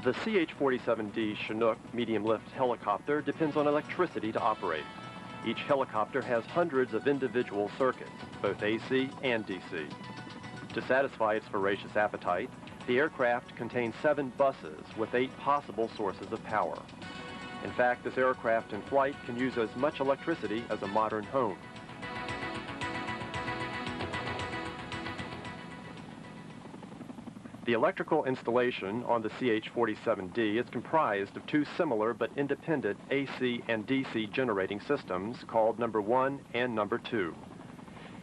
The CH-47D Chinook medium-lift helicopter depends on electricity to operate. Each helicopter has hundreds of individual circuits, both AC and DC. To satisfy its voracious appetite, the aircraft contains 7 buses with 8 possible sources of power. In fact, this aircraft in flight can use as much electricity as a modern home. The electrical installation on the CH-47D is comprised of 2 similar but independent AC and DC generating systems called number 1 and number 2.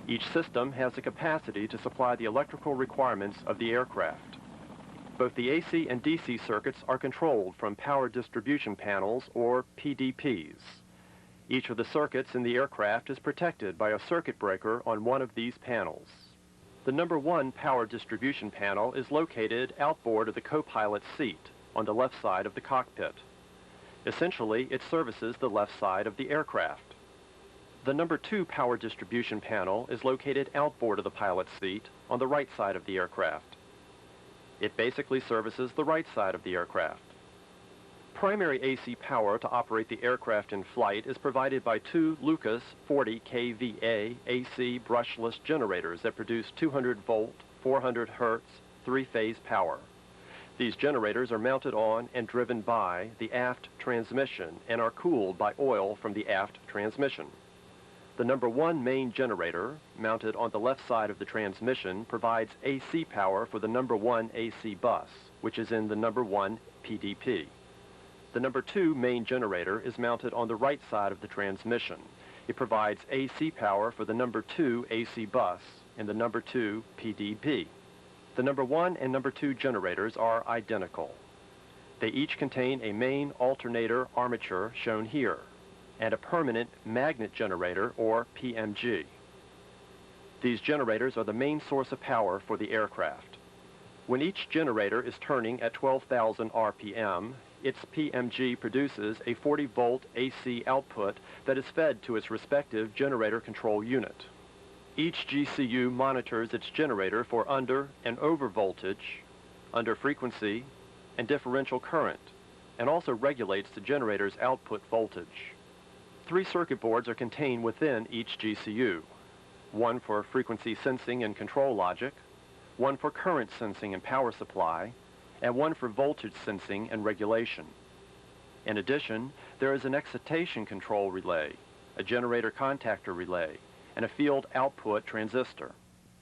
Each system has the capacity to supply the electrical requirements of the aircraft. Both the AC and DC circuits are controlled from power distribution panels, or PDPs. Each of the circuits in the aircraft is protected by a circuit breaker on one of these panels. The number 1 power distribution panel is located outboard of the co-pilot's seat on the left side of the cockpit. Essentially, it services the left side of the aircraft. The number 2 power distribution panel is located outboard of the pilot's seat on the right side of the aircraft. It basically services the right side of the aircraft. Primary AC power to operate the aircraft in flight is provided by 2 Lucas 40 kVA AC brushless generators that produce 200 volt, 400 hertz, 3-phase power. These generators are mounted on and driven by the aft transmission and are cooled by oil from the aft transmission. The number 1 main generator, mounted on the left side of the transmission, provides AC power for the number 1 AC bus, which is in the number 1 PDP. The number 2 main generator is mounted on the right side of the transmission. It provides AC power for the number 2 AC bus in the number 2 PDP. The number 1 and number 2 generators are identical. They each contain a main alternator armature, shown here, and a permanent magnet generator, or PMG. These generators are the main source of power for the aircraft. When each generator is turning at 12,000 RPM, its PMG produces a 40-volt AC output that is fed to its respective generator control unit. Each GCU monitors its generator for under and over voltage, under frequency, and differential current, and also regulates the generator's output voltage. 3 circuit boards are contained within each GCU, 1 for frequency sensing and control logic, 1 for current sensing and power supply, and 1 for voltage sensing and regulation. In addition, there is an excitation control relay, a generator contactor relay, and a field output transistor.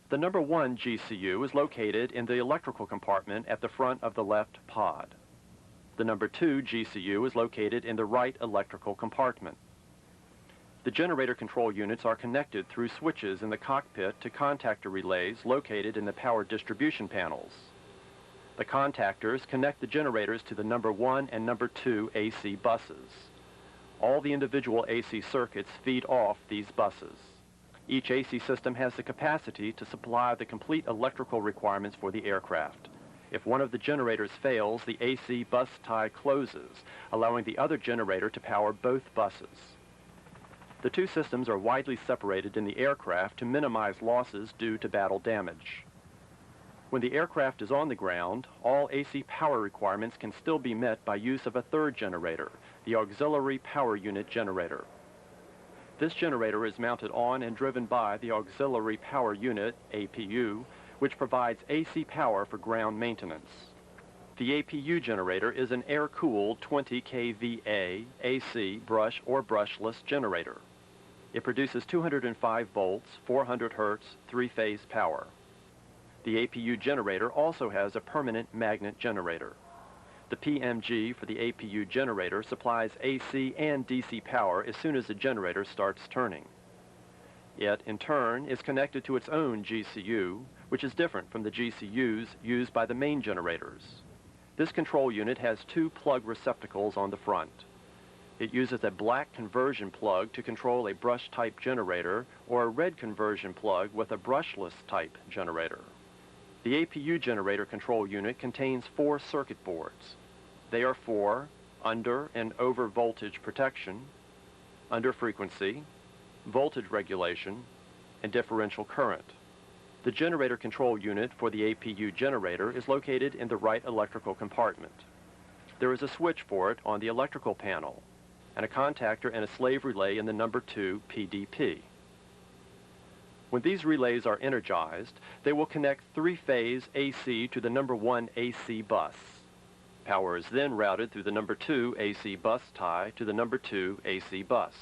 The number 1 GCU is located in the electrical compartment at the front of the left pod. The number 2 GCU is located in the right electrical compartment. The generator control units are connected through switches in the cockpit to contactor relays located in the power distribution panels. The contactors connect the generators to the number 1 and number 2 AC buses. All the individual AC circuits feed off these buses. Each AC system has the capacity to supply the complete electrical requirements for the aircraft. If one of the generators fails, the AC bus tie closes, allowing the other generator to power both buses. The 2 systems are widely separated in the aircraft to minimize losses due to battle damage. When the aircraft is on the ground, all AC power requirements can still be met by use of a 3rd generator, the Auxiliary Power Unit generator. This generator is mounted on and driven by the Auxiliary Power Unit, APU, which provides AC power for ground maintenance. The APU generator is an air-cooled 20 kVA AC brush or brushless generator. It produces 205 volts, 400 hertz, 3-phase power. The APU generator also has a permanent magnet generator. The PMG for the APU generator supplies AC and DC power as soon as the generator starts turning. It, in turn, is connected to its own GCU, which is different from the GCUs used by the main generators. This control unit has 2 plug receptacles on the front. It uses a black conversion plug to control a brush-type generator or a red conversion plug with a brushless type generator. The APU generator control unit contains 4 circuit boards. They are for under and over voltage protection, under frequency, voltage regulation, and differential current. The generator control unit for the APU generator is located in the right electrical compartment. There is a switch for it on the electrical panel, and a contactor and a slave relay in the number 2 PDP. When these relays are energized, they will connect three-phase AC to the number 1 AC bus. Power is then routed through the number 2 AC bus tie to the number 2 AC bus.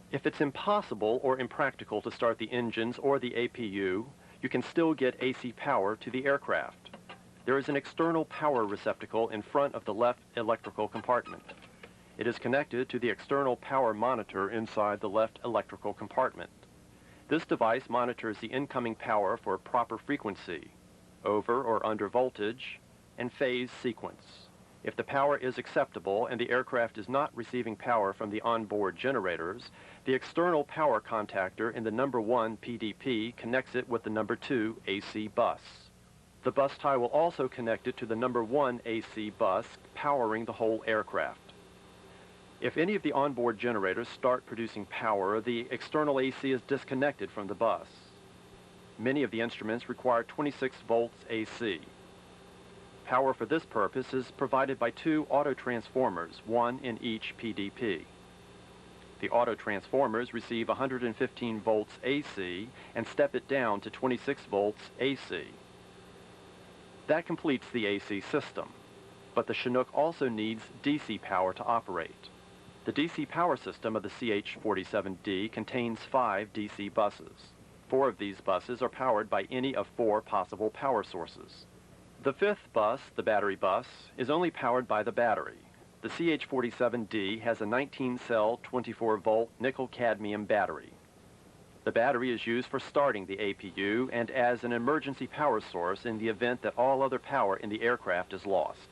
If it's impossible or impractical to start the engines or the APU, you can still get AC power to the aircraft. There is an external power receptacle in front of the left electrical compartment. It is connected to the external power monitor inside the left electrical compartment. This device monitors the incoming power for proper frequency, over or under voltage, and phase sequence. If the power is acceptable and the aircraft is not receiving power from the onboard generators, the external power contactor in the number 1 PDP connects it with the number 2 AC bus. The bus tie will also connect it to the number 1 AC bus, powering the whole aircraft. If any of the onboard generators start producing power, the external AC is disconnected from the bus. Many of the instruments require 26 volts AC. Power for this purpose is provided by two auto-transformers, one in each PDP. The auto-transformers receive 115 volts AC and step it down to 26 volts AC. That completes the AC system, but the Chinook also needs DC power to operate. The DC power system of the CH-47D contains 5 DC buses. 4 of these buses are powered by any of 4 possible power sources. The 5th bus, the battery bus, is only powered by the battery. The CH-47D has a 19-cell, 24-volt nickel-cadmium battery. The battery is used for starting the APU and as an emergency power source in the event that all other power in the aircraft is lost.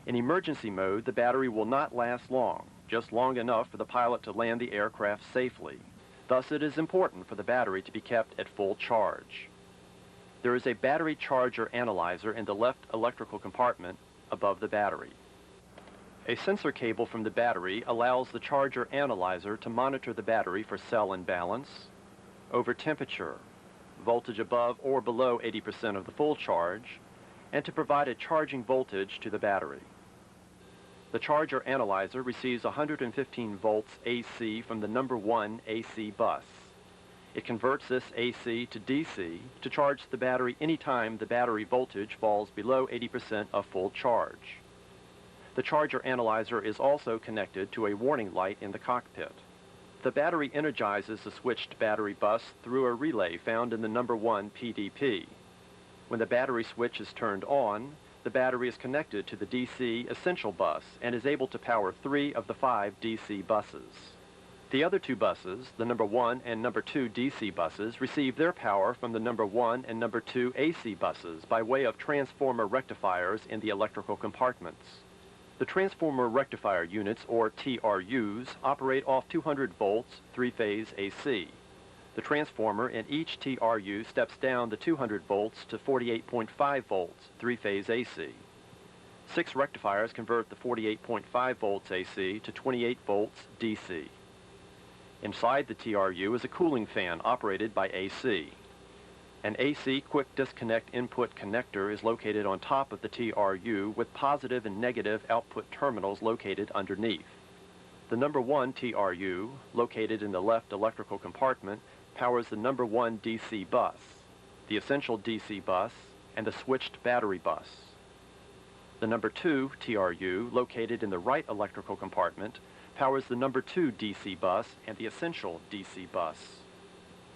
In emergency mode, the battery will not last long, just long enough for the pilot to land the aircraft safely. Thus, it is important for the battery to be kept at full charge. There is a battery charger analyzer in the left electrical compartment above the battery. A sensor cable from the battery allows the charger analyzer to monitor the battery for cell imbalance, over temperature, voltage above or below 80% of the full charge, and to provide a charging voltage to the battery. The charger analyzer receives 115 volts AC from the number 1 AC bus. It converts this AC to DC to charge the battery anytime the battery voltage falls below 80% of full charge. The charger analyzer is also connected to a warning light in the cockpit. The battery energizes the switched battery bus through a relay found in the number 1 PDP. When the battery switch is turned on, the battery is connected to the DC essential bus and is able to power 3 of the 5 DC buses. The other 2 buses, the number 1 and number 2 DC buses, receive their power from the number 1 and number 2 AC buses by way of transformer rectifiers in the electrical compartments. The transformer rectifier units, or TRUs, operate off 200 volts, 3-phase AC. The transformer in each TRU steps down the 200 volts to 48.5 volts, 3-phase AC. 6 rectifiers convert the 48.5 volts AC to 28 volts DC. Inside the TRU is a cooling fan operated by AC. An AC quick disconnect input connector is located on top of the TRU with positive and negative output terminals located underneath. The number 1 TRU, located in the left electrical compartment, powers the number 1 DC bus, the essential DC bus, and the switched battery bus. The number 2 TRU, located in the right electrical compartment, powers the number 2 DC bus and the essential DC bus.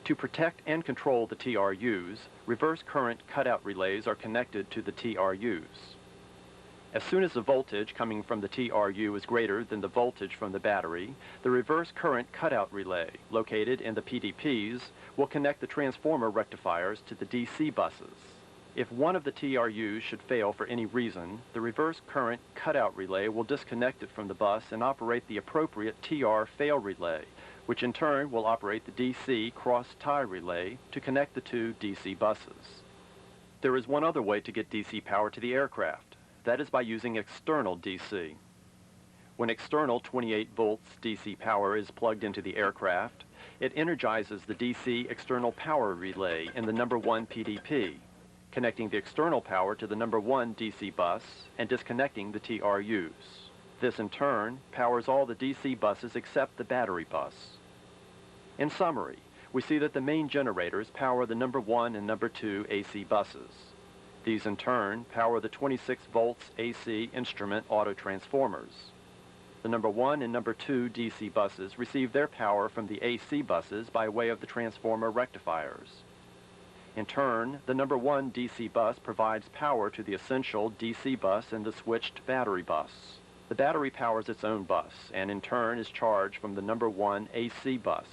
To protect and control the TRUs, reverse current cutout relays are connected to the TRUs. As soon as the voltage coming from the TRU is greater than the voltage from the battery, the reverse current cutout relay, located in the PDPs, will connect the transformer rectifiers to the DC buses. If one of the TRUs should fail for any reason, the reverse current cutout relay will disconnect it from the bus and operate the appropriate TR fail relay, which in turn will operate the DC cross-tie relay to connect the 2 DC buses. There is one other way to get DC power to the aircraft. That is by using external DC. When external 28 volts DC power is plugged into the aircraft, it energizes the DC external power relay in the number 1 PDP, connecting the external power to the number 1 DC bus and disconnecting the TRUs. This, in turn, powers all the DC buses except the battery bus. In summary, we see that the main generators power the number 1 and number 2 AC buses. These, in turn, power the 26 volts AC instrument auto transformers. The number 1 and number 2 DC buses receive their power from the AC buses by way of the transformer rectifiers. In turn, the number 1 DC bus provides power to the essential DC bus and the switched battery bus. The battery powers its own bus and in turn is charged from the number 1 AC bus.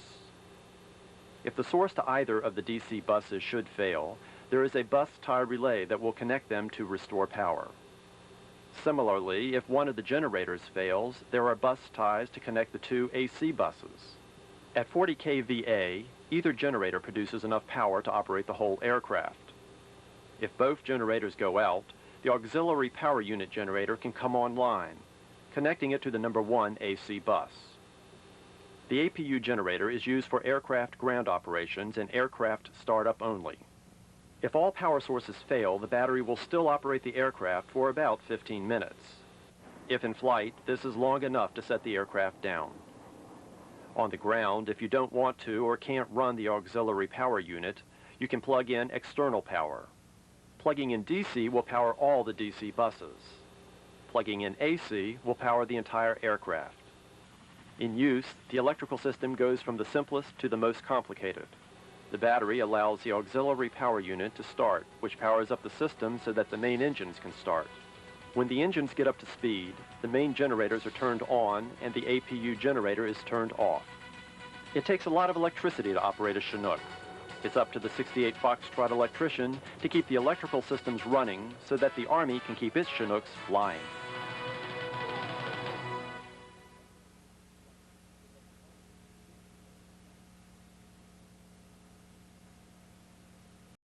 If the source to either of the DC buses should fail, there is a bus tie relay that will connect them to restore power. Similarly, if one of the generators fails, there are bus ties to connect the 2 AC buses. At 40 kVA, either generator produces enough power to operate the whole aircraft. If both generators go out, the auxiliary power unit generator can come online, connecting it to the number 1 AC bus. The APU generator is used for aircraft ground operations and aircraft startup only. If all power sources fail, the battery will still operate the aircraft for about 15 minutes. If in flight, this is long enough to set the aircraft down. On the ground, if you don't want to or can't run the auxiliary power unit, you can plug in external power. Plugging in DC will power all the DC buses. Plugging in AC will power the entire aircraft. In use, the electrical system goes from the simplest to the most complicated. The battery allows the auxiliary power unit to start, which powers up the system so that the main engines can start. When the engines get up to speed, the main generators are turned on and the APU generator is turned off. It takes a lot of electricity to operate a Chinook. It's up to the 68 Foxtrot electrician to keep the electrical systems running so that the Army can keep its Chinooks flying.